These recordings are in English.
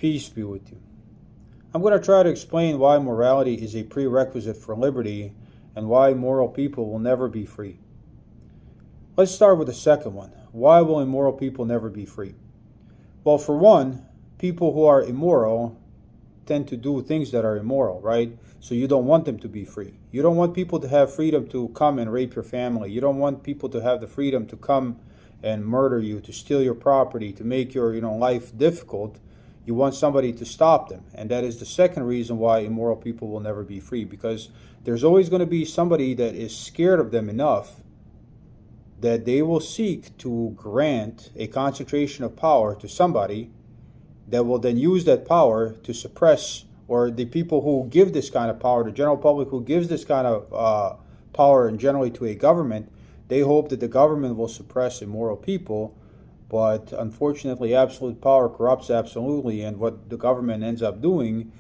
Peace be with you. I'm going to try to explain why morality is a prerequisite for liberty and why moral people will never be free. Let's start with the second one. Why will immoral people never be free? Well, for one, people who are immoral tend to do things that are immoral, right? So you don't want them to be free. You don't want people to have freedom to come and rape your family. You don't want people to have the freedom to come and murder you, to steal your property, to make your life difficult. You want somebody to stop them. And that is the second reason why immoral people will never be free, because there's always going to be somebody that is scared of them enough that they will seek to grant a concentration of power to somebody that will then use that power to suppress, or the people who give this kind of power, the general public who gives this kind of power and generally to a government, they hope that the government will suppress immoral people. But unfortunately, absolute power corrupts absolutely, and what the government ends up doing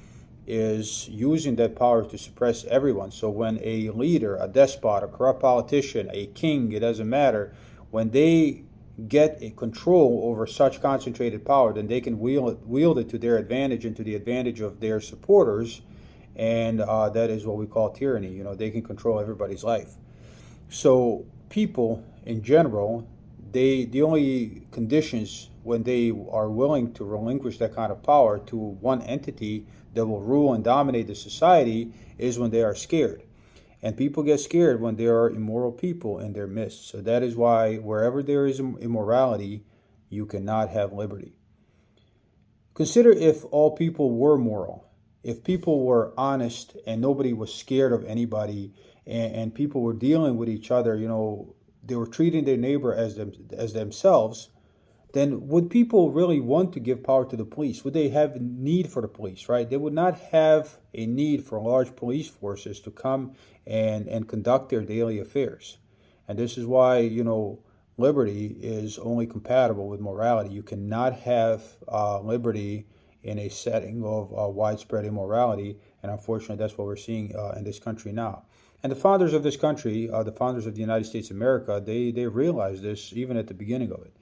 is using that power to suppress everyone. So when a leader, a despot, a corrupt politician, a king, it doesn't matter, when they get a control over such concentrated power, then they can wield it to their advantage and to the advantage of their supporters, and that is what we call tyranny. They can control everybody's life. So people in general, the only conditions when they are willing to relinquish that kind of power to one entity that will rule and dominate the society is when they are scared. And people get scared when there are immoral people in their midst. So that is why wherever there is immorality, you cannot have liberty. Consider if all people were moral, if people were honest and nobody was scared of anybody, and people were dealing with each other, they were treating their neighbor as themselves, then would people really want to give power to the police? Would they have a need for the police, right? They would not have a need for large police forces to come and conduct their daily affairs. And this is why, liberty is only compatible with morality. You cannot have liberty in a setting of widespread immorality, and unfortunately that's what we're seeing in this country now. And the founders of this country, the founders of the United States of America, they realized this even at the beginning of it.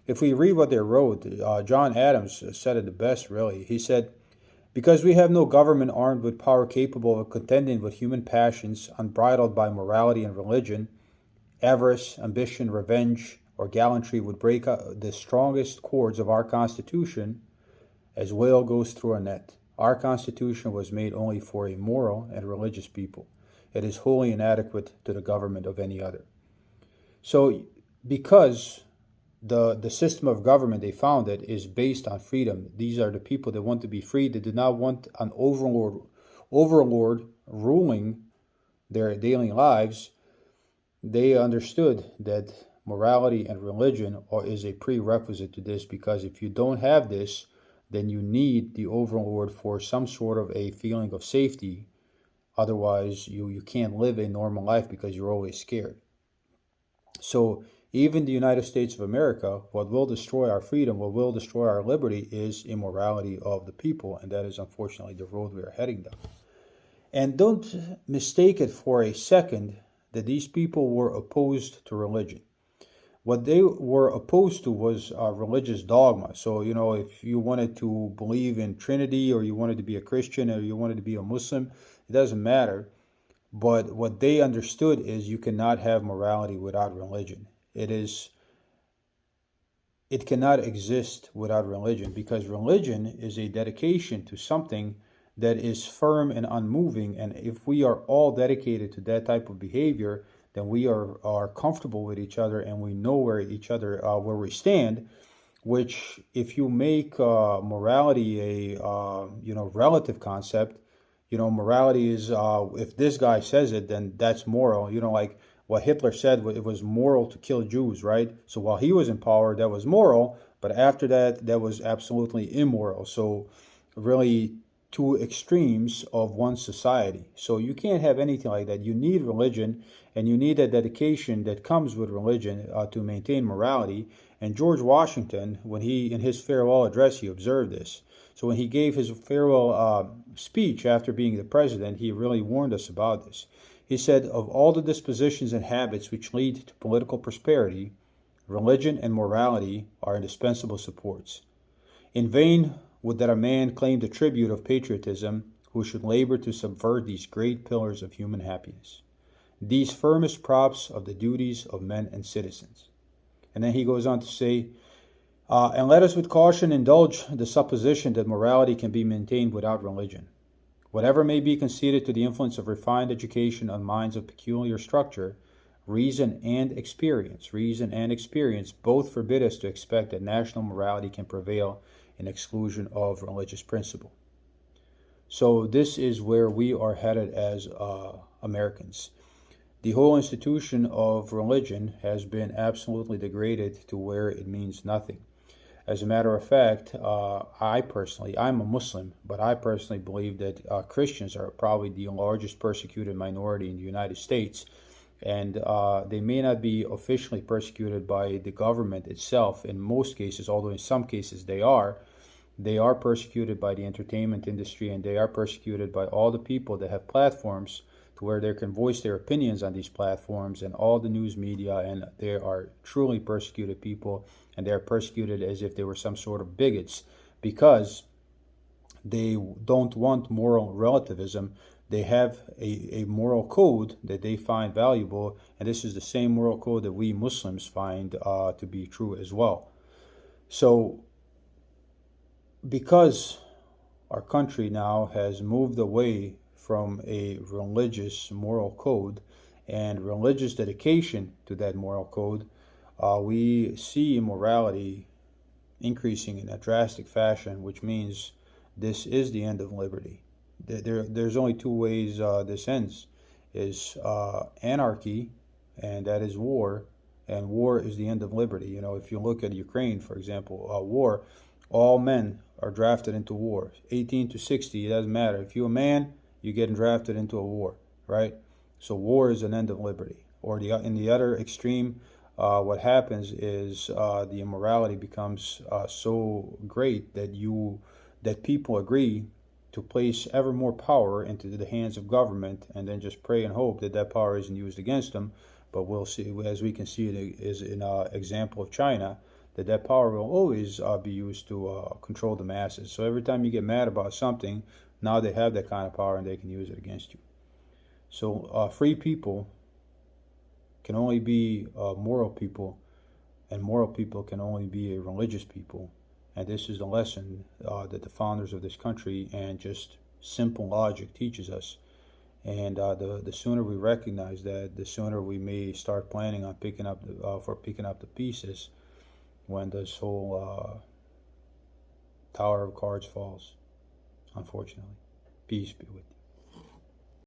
If we read what they wrote, John Adams said it the best, really. He said, "Because we have no government armed with power capable of contending with human passions unbridled by morality and religion, avarice, ambition, revenge, or gallantry would break the strongest cords of our Constitution as whale goes through a net. Our Constitution was made only for a moral and religious people. It is wholly inadequate to the government of any other." So because the system of government they founded is based on freedom, these are the people that want to be free. They do not want an overlord ruling their daily lives. They understood that morality and religion is a prerequisite to this, because if you don't have this, then you need the overlord for some sort of a feeling of safety. Otherwise, you can't live a normal life because you're always scared. So even the United States of America, what will destroy our freedom, what will destroy our liberty, is immorality of the people, and that is unfortunately the road we are heading down. And don't mistake it for a second that these people were opposed to religion. What they were opposed to was religious dogma. So, if you wanted to believe in Trinity, or you wanted to be a Christian, or you wanted to be a Muslim, it doesn't matter. But what they understood is you cannot have morality without religion. It cannot exist without religion, because religion is a dedication to something that is firm and unmoving. And if we are all dedicated to that type of behavior, then we are comfortable with each other, and we know where we stand. Which, if you make morality a relative concept, morality is if this guy says it, then that's moral. Like what Hitler said, it was moral to kill Jews, right? So while he was in power, that was moral, but after that, that was absolutely immoral. So really two extremes of one society. So you can't have anything like that. You need religion, and you need that dedication that comes with religion to maintain morality. And George Washington, when in his farewell address, he observed this. So when he gave his farewell speech after being the president, he really warned us about this. He said, "Of all the dispositions and habits which lead to political prosperity, religion and morality are indispensable supports. In vain would that a man claim the tribute of patriotism who should labor to subvert these great pillars of human happiness, these firmest props of the duties of men and citizens. And then he goes on to say, and let us with caution indulge the supposition that morality can be maintained without religion. Whatever may be conceded to the influence of refined education on minds of peculiar structure, reason and experience both forbid us to expect that national morality can prevail in exclusion of religious principle. So this is where we are headed as Americans. The whole institution of religion has been absolutely degraded to where it means nothing. As a matter of fact, I'm a Muslim, but I personally believe that Christians are probably the largest persecuted minority in the United States. And they may not be officially persecuted by the government itself in most cases, although in some cases they are. They are persecuted by the entertainment industry, and they are persecuted by all the people that have platforms to where they can voice their opinions on these platforms and all the news media, and they are truly persecuted people, and they are persecuted as if they were some sort of bigots because they don't want moral relativism. They have a moral code that they find valuable, and this is the same moral code that we Muslims find to be true as well. So because our country now has moved away from a religious moral code and religious dedication to that moral code, we see immorality increasing in a drastic fashion, which means this is the end of liberty. There's only two ways this ends, is anarchy, and that is war, and war is the end of liberty. You know, if you look at Ukraine, for example, war, all men are drafted into war. 18 to 60, it doesn't matter. If you're a man, you're getting drafted into a war, right? So war is an end of liberty. Or in the other extreme, what happens is the immorality becomes so great that people agree to place ever more power into the hands of government, and then just pray and hope that that power isn't used against them. But we'll see, as we can see, it is in an example of China, that power will always be used to control the masses. So every time you get mad about something, now they have that kind of power and they can use it against you. So free people can only be moral people, and moral people can only be a religious people. And this is the lesson that the founders of this country and just simple logic teaches us. And the sooner we recognize that, the sooner we may start planning on picking up the pieces when this whole tower of cards falls, unfortunately. Peace be with you.